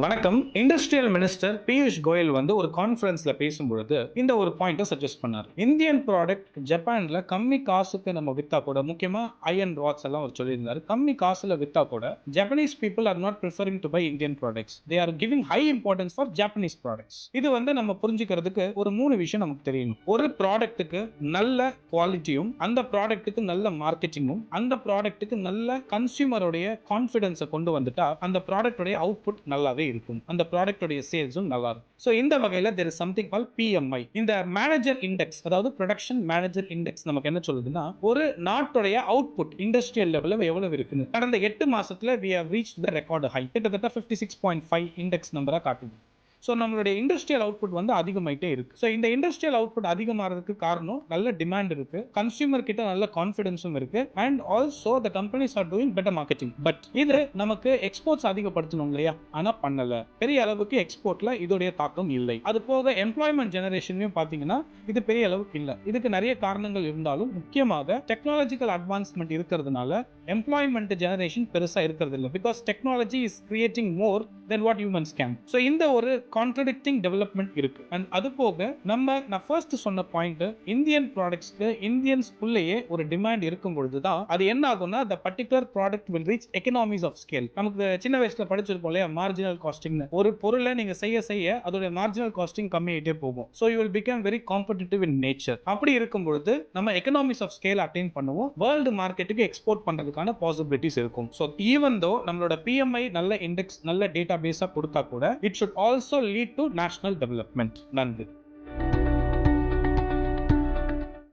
வணக்கம். Industrial minister Piyush Goyal வந்து ஒரு கான்ஃபரன்ஸ்ல பேசும்பொழுது இந்த ஒரு பாயிண்ட்ட சஜெஸ்ட் பண்ணாரு. இந்தியன் ப்ராடக்ட் ஜப்பான்ல கம்மி காசுக்கு நம்ம வித்தா கூட, முக்கியமா அயர்ன் ராட்ஸ் எல்லாம் அவர் சொல்லியிருந்தாரு. கம்மி காசுல வித்தா கூட Japanese people are not preferring to buy Indian products. They are giving high importance for Japanese products. இது வந்து நம்ம புரிஞ்சுக்கிறதுக்கு ஒரு 3 விஷயம் நமக்கு தெரியணும். ஒரு ப்ராடக்ட்டுக்கு நல்ல குவாலிட்டியும், அந்த ப்ராடக்ட்டுக்கு நல்ல மார்க்கெட்டிங்கும், அந்த ப்ராடக்ட்டுக்கு நல்ல கன்சியூமருடைய கான்ஃபிடன்ஸை கொண்டு வந்துட்டா அந்த ப்ராடக்ட்டுடைய அவுட்புட் நல்லாவே இருக்கும். அந்த ப்ராடக்ட்டுடைய சேல்ஸும் நல்லா இருக்கும். ஸோ இந்த வகையில் there is something called PMI. இந்த மேனேஜர் இண்டெக்ஸ், அதாவது ப்ரொடக்ஷன் மேனேஜர் இண்டெக்ஸ் நமக்கு என்ன சொல்லுதுன்னா, ஒரு நாட்டுடைய அவுட்புட் இண்டஸ்ட்ரியல் லெவலில் எவ்வளவு இருக்குன்னு கடந்த 8 மாசத்துல we have reached the record high. கிட்டத்தட்ட 56.5 இண்டெக்ஸ் நம்பரா காட்டுது. ஸோ நம்மளுடைய இண்டஸ்ட்ரியல் அவுட்புட் வந்து அதிகமாயிட்டே இருக்கு. ஸோ இந்த இண்டஸ்ட்ரியல் அவுட்புட் அதிகமாகிறதுக்கு காரணம் நல்ல டிமாண்ட் இருக்கு, கன்சியூமர் கிட்ட நல்ல கான்ஃபிடன்ஸும் இருக்கு, and also the companies are doing better marketing. But இது நமக்கு எக்ஸ்போர்ட்ஸ் அதிகப்படுத்தணும் இல்லையா? ஆனா பண்ணல. பெரிய அளவுக்கு எக்ஸ்போர்ட்ல இதோடைய தாக்கம் இல்லை. அது போக எம்ப்ளாய்மெண்ட் ஜெனரேஷன்லையும் பாத்தீங்கன்னா இது பெரிய அளவுக்கு இல்லை. இதுக்கு நிறைய காரணங்கள் இருந்தாலும் முக்கியமாக டெக்னாலஜிக்கல் அட்வான்ஸ்மெண்ட் இருக்கிறதுனால எம்ப்ளாய்மெண்ட் ஜெனரேஷன் பெருசா இருக்கிறது இல்லை. Because technology is creating more then what humans can. So இந்த ஒரு கான்ட்ரடிக்டிங் டெவலப்மெண்ட் இருக்கு. அண்ட் அது போக நான் ஃபர்ஸ்ட் சொன்ன பாயிண்ட், இந்தியன் ப்ராடக்ட்ஸ்க்கு இந்தியன்ஸ்குள்ளேயே ஒரு டிமாண்ட் இருக்கும் பொழுதுதான் அது என்ன ஆகும்னா the particular product will reach economies of scale. நமக்கு சின்ன வயசுல படிச்சிருப்போம் இல்லையா, மார்ஜினல் காஸ்டிங். ஒரு பொருளை நீங்க செய்ய செய்ய அதோட மார்ஜினல் காஸ்டிங் கம்மியாயிட்டே போகும். So you will become very competitive in nature. அப்படி இருக்கும் பொழுது நம்ம எக்கனாமிஸ் ஆஃப் ஸ்கேல் அட்டைன் பண்ணுவோம், வேர்ல்டு மார்க்கெட்டுக்கு எக்ஸ்போர்ட் பண்றதுக்கான பாசிபிலிட்டிஸ் இருக்கும். ஸோ ஈவன் தோ நம்மளோட PMI நல்ல இண்டெக்ஸ் நல்ல டேட்டா பேஸா கொடுத்தா கூட it should also lead to national development. நன்றி.